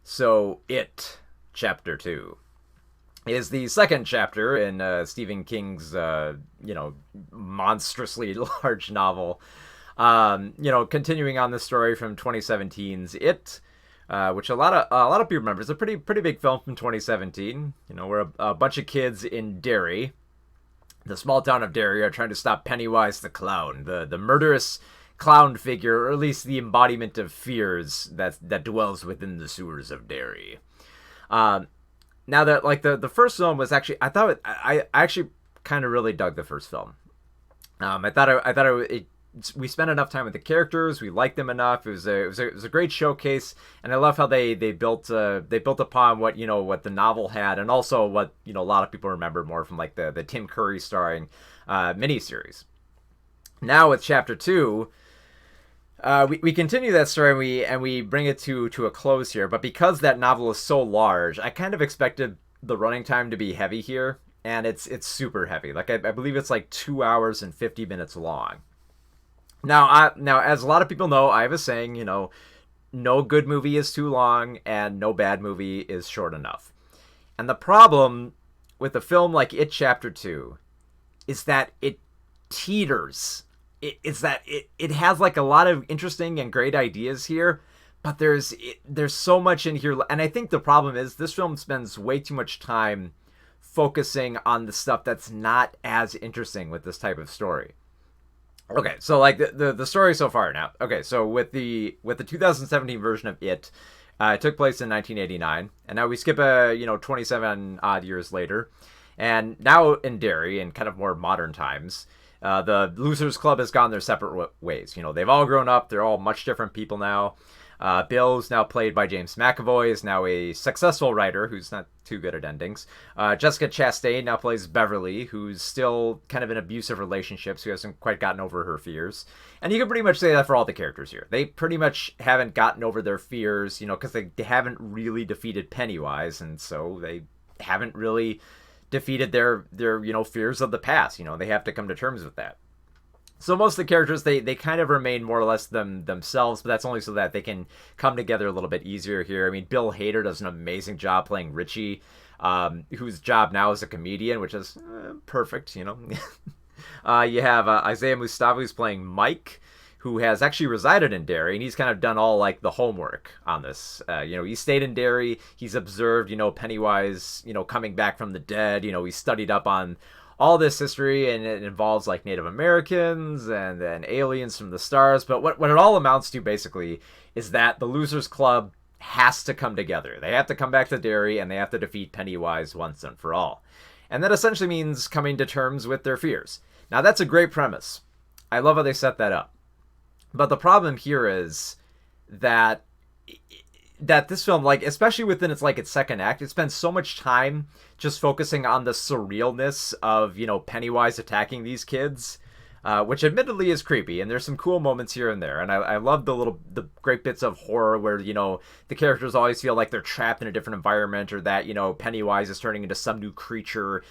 So, It, Chapter 2, is the second chapter in Stephen King's, monstrously large novel. Continuing on the story from 2017's It, which a lot of people remember. It's a pretty big film from 2017. Where a bunch of kids in Derry, the small town of Derry, are trying to stop Pennywise the clown, the murderous clown figure, or at least the embodiment of fears that dwells within the sewers of Derry. Now that the first film was actually, I actually kind of really dug the first film. We spent enough time with the characters. We liked them enough. It was a great showcase, and I love how they built upon what the novel had, and also what a lot of people remember more from like the Tim Curry starring miniseries. Now with Chapter 2, we continue that story, and we bring it to a close here. But because that novel is so large, I kind of expected the running time to be heavy here, and it's super heavy. Like I believe it's like 2 hours and 50 minutes long. Now, as a lot of people know, I have a saying, no good movie is too long, and no bad movie is short enough. And the problem with a film like It Chapter 2 is that it teeters. It has like a lot of interesting and great ideas here, but there's so much in here, and I think the problem is this film spends way too much time focusing on the stuff that's not as interesting with this type of story. Okay, so like the story so far now. Okay, so with the 2017 version of It, it took place in 1989, and now we skip 27 odd years later, and now in Derry, in kind of more modern times, the Losers Club has gone their separate ways. They've all grown up. They're all much different people now. Bill's now played by James McAvoy, is now a successful writer who's not too good at endings. Jessica Chastain now plays Beverly, who's still kind of in abusive relationships, who hasn't quite gotten over her fears. And you can pretty much say that for all the characters here. They pretty much haven't gotten over their fears, because they haven't really defeated Pennywise, and so they haven't really defeated their fears of the past. They have to come to terms with that. So most of the characters, they kind of remain more or less themselves, but that's only so that they can come together a little bit easier here. I mean, Bill Hader does an amazing job playing Richie, whose job now is a comedian, which is perfect, You have Isaiah Mustafa, who's playing Mike, who has actually resided in Derry, and he's kind of done all like the homework on this. He stayed in Derry, he's observed, Pennywise, coming back from the dead. He studied up on all this history, and it involves like Native Americans and then aliens from the stars. But what it all amounts to basically is that the Losers Club has to come together. They have to come back to Derry, and they have to defeat Pennywise once and for all. And that essentially means coming to terms with their fears. Now that's a great premise. I love how they set that up. But the problem here is that this film, like especially within its second act, it spends so much time just focusing on the surrealness of Pennywise attacking these kids, which admittedly is creepy, and there's some cool moments here and there, and I love the great bits of horror where the characters always feel like they're trapped in a different environment, or that Pennywise is turning into some new creature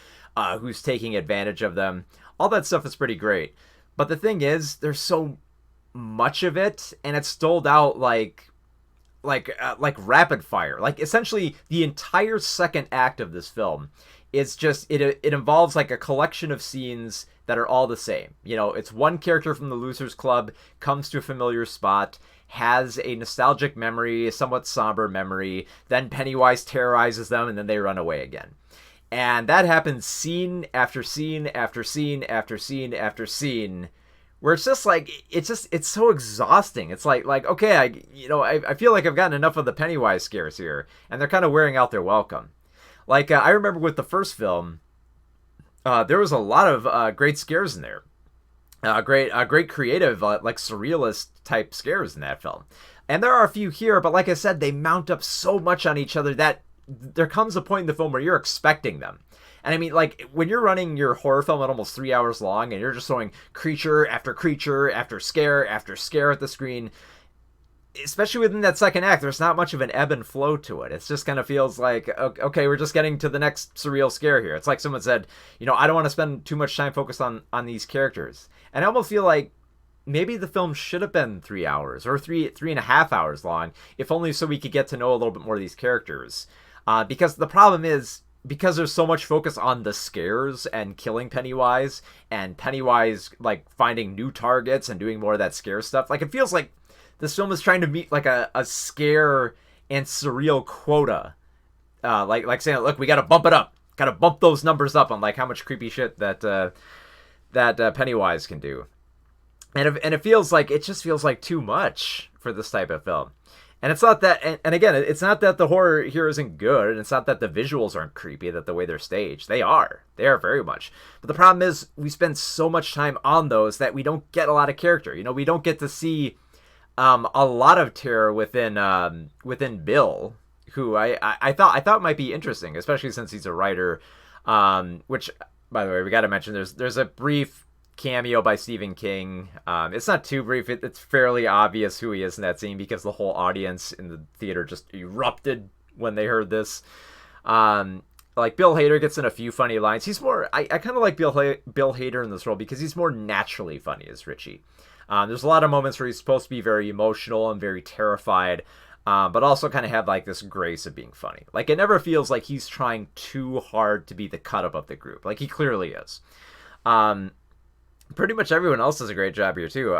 who's taking advantage of them. All that stuff is pretty great, but the thing is, there's so much of it, and it's doled out like rapid fire. Like essentially the entire second act of this film is just it involves like a collection of scenes that are all the same. It's one character from the Losers Club comes to a familiar spot, has a nostalgic memory, a somewhat somber memory, then Pennywise terrorizes them, and then they run away again. And that happens scene after scene after scene after scene after scene, where it's just like it's so exhausting. It's like okay, I feel like I've gotten enough of the Pennywise scares here, and they're kind of wearing out their welcome. Like I remember with the first film, there was a lot of great scares in there, great creative like surrealist type scares in that film, and there are a few here. But like I said, they mount up so much on each other that there comes a point in the film where you're expecting them. And I mean, like, when you're running your horror film at almost 3 hours long, and you're just throwing creature after scare at the screen, especially within that second act, there's not much of an ebb and flow to it. It just kind of feels like, okay, we're just getting to the next surreal scare here. It's like someone said, I don't want to spend too much time focused on these characters. And I almost feel like maybe the film should have been 3 hours or 3.5 hours long, if only so we could get to know a little bit more of these characters. Because the problem is, because there's so much focus on the scares and killing Pennywise, and Pennywise like finding new targets and doing more of that scare stuff, like it feels like this film is trying to meet like a scare and surreal quota. Like saying, look, we got to bump it up, got to bump those numbers up on like how much creepy shit that Pennywise can do. And it feels like, it just feels like too much for this type of film. And it's not that, and again, it's not that the horror here isn't good, and it's not that the visuals aren't creepy, that the way they're staged. They are very much. But the problem is, we spend so much time on those that we don't get a lot of character. You know, we don't get to see a lot of terror within Bill, who I thought might be interesting, especially since he's a writer. Which, by the way, we got to mention, there's a brief cameo by Stephen King. It's not too brief. It's fairly obvious who he is in that scene, because the whole audience in the theater just erupted when they heard this. Like, Bill Hader gets in a few funny lines. He's more, I kind of like Bill Hader in this role because he's more naturally funny as Richie. There's a lot of moments where he's supposed to be very emotional and very terrified, but also kind of have like this grace of being funny. Like, it never feels like he's trying too hard to be the cut up of the group. Like, he clearly is. Pretty much everyone else does a great job here too.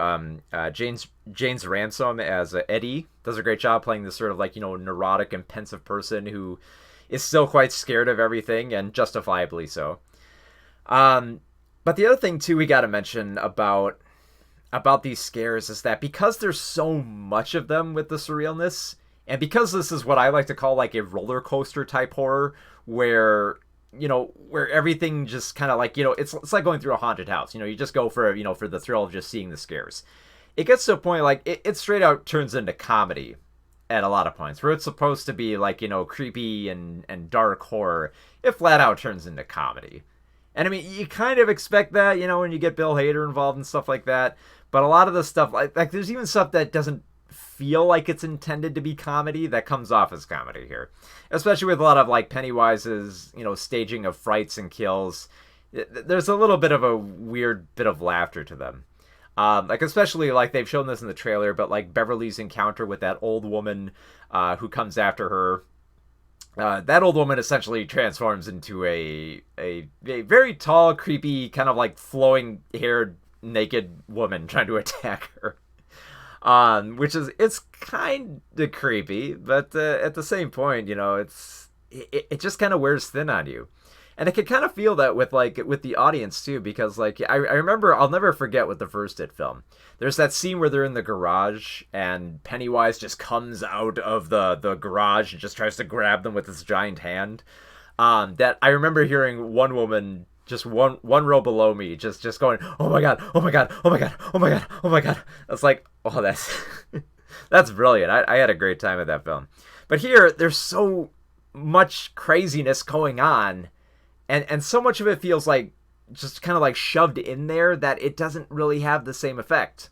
James Ransom as Eddie does a great job playing this sort of like, you know, neurotic and pensive person who is still quite scared of everything, and justifiably so. But the other thing too we got to mention about these scares is that because there's so much of them with the surrealness, and because this is what I like to call like a roller coaster type horror, where, you know, where everything just kind of like, you know, it's like going through a haunted house. You know, you just go for, you know, for the thrill of just seeing the scares. It gets to a point like it straight out turns into comedy at a lot of points, where it's supposed to be like, you know, creepy and dark horror. It flat out turns into comedy. And I mean, you kind of expect that, you know, when you get Bill Hader involved and stuff like that. But a lot of the stuff, like there's even stuff that doesn't feel like it's intended to be comedy that comes off as comedy here, especially with a lot of like Pennywise's, you know, staging of frights and kills. There's a little bit of a weird bit of laughter to them, like especially like they've shown this in the trailer, but like Beverly's encounter with that old woman who comes after her. That old woman essentially transforms into a very tall, creepy, kind of like flowing haired naked woman trying to attack her. Which is, it's kind of creepy, but at the same point, you know, it just kind of wears thin on you. And I could kind of feel that with the audience too, because like I remember, I'll never forget with the first It film. There's that scene where they're in the garage and Pennywise just comes out of the garage and just tries to grab them with his giant hand. That I remember hearing one woman just one row below me just going, oh my god, oh my god, oh my god, oh my god, oh my god. That's like, oh, that's that's brilliant. I had a great time with that film. But here there's so much craziness going on, and so much of it feels like just kind of like shoved in there that it doesn't really have the same effect.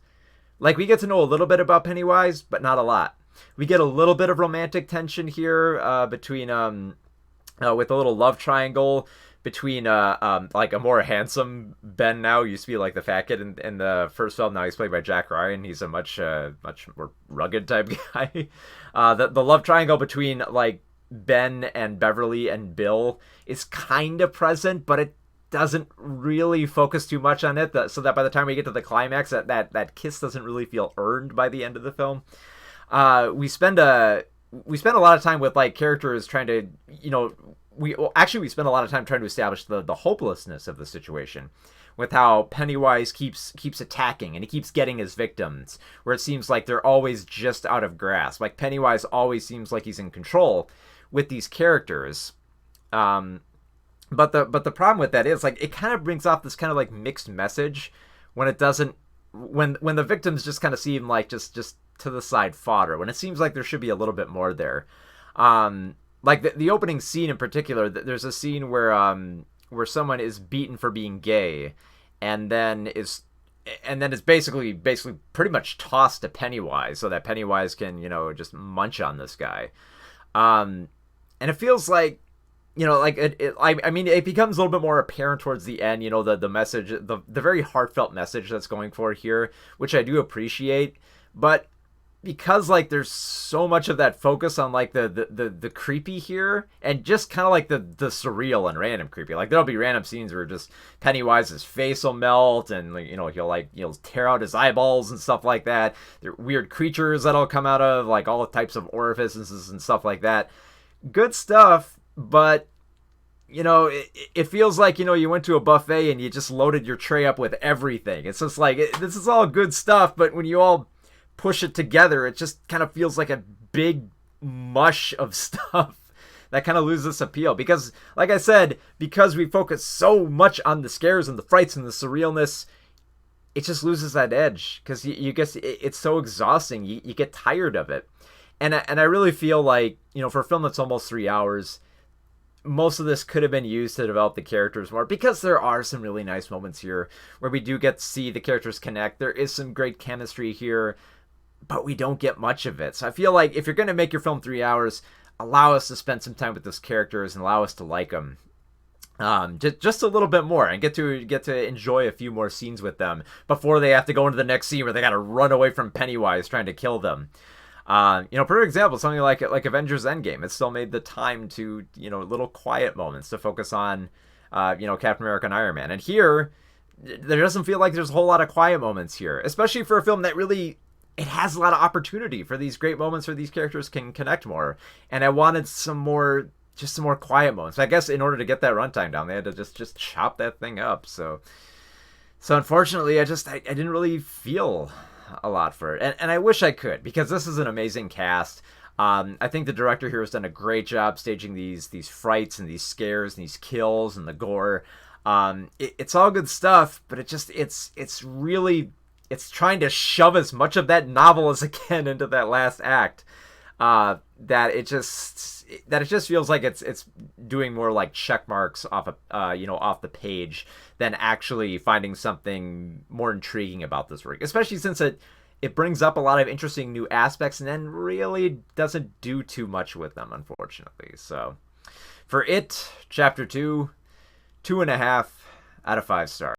Like, we get to know a little bit about Pennywise, but not a lot. We get a little bit of romantic tension here between with a little love triangle between like a more handsome Ben now. Used to be like the fat kid in the first film. Now he's played by Jack Ryan. He's a much more rugged type guy. The love triangle between like Ben and Beverly and Bill is kind of present, but it doesn't really focus too much on it. So that by the time we get to the climax, that kiss doesn't really feel earned by the end of the film. We spend a lot of time with like characters trying to, you know, we spend a lot of time trying to establish the hopelessness of the situation, with how Pennywise keeps attacking and he keeps getting his victims, where it seems like they're always just out of grasp. Like, Pennywise always seems like he's in control with these characters. But the problem with that is, like, it kind of brings off this kind of like mixed message when it doesn't, when the victims just kind of seem like just to the side fodder, when it seems like there should be a little bit more there. Like the opening scene in particular, there's a scene where someone is beaten for being gay, and then is basically pretty much tossed to Pennywise so that Pennywise can, you know, just munch on this guy. And it feels like like I mean, it becomes a little bit more apparent towards the end. The message, the very heartfelt message that's going for here, which I do appreciate. But because like there's so much of that focus on like the creepy here, and just kind of like the surreal and random creepy. Like there'll be random scenes where just Pennywise's face will melt, and like, he'll tear out his eyeballs and stuff like that. There are weird creatures that'll come out of like all types of orifices and stuff like that. Good stuff, but it feels like, you went to a buffet and you just loaded your tray up with everything. It's just like, this is all good stuff, but when you all push it together, it just kind of feels like a big mush of stuff that kind of loses appeal. Because, like I said, because we focus so much on the scares and the frights and the surrealness, it just loses that edge. Because you guess it's so exhausting. You get tired of it. And I really feel like, for a film that's almost 3 hours, most of this could have been used to develop the characters more, because there are some really nice moments here where we do get to see the characters connect. There is some great chemistry here, but we don't get much of it. So I feel like if you're going to make your film 3 hours, allow us to spend some time with those characters and allow us to like them just a little bit more, and get to enjoy a few more scenes with them before they have to go into the next scene where they got to run away from Pennywise trying to kill them. For example, something like Avengers Endgame, it still made the time to, little quiet moments to focus on, Captain America and Iron Man. And here, there doesn't feel like there's a whole lot of quiet moments here, especially for a film that really, it has a lot of opportunity for these great moments where these characters can connect more. And I wanted some more quiet moments. I guess in order to get that runtime down, they had to just chop that thing up. So unfortunately, I didn't really feel a lot for it, and I wish I could, because this is an amazing cast. I think the director here has done a great job staging these frights and these scares and these kills and the gore. It's all good stuff, but it's really trying to shove as much of that novel as it can into that last act. That it just feels like it's doing more like check marks off off the page than actually finding something more intriguing about this work, especially since it brings up a lot of interesting new aspects and then really doesn't do too much with them, unfortunately. So for It Chapter 2, 2.5 out of 5 stars.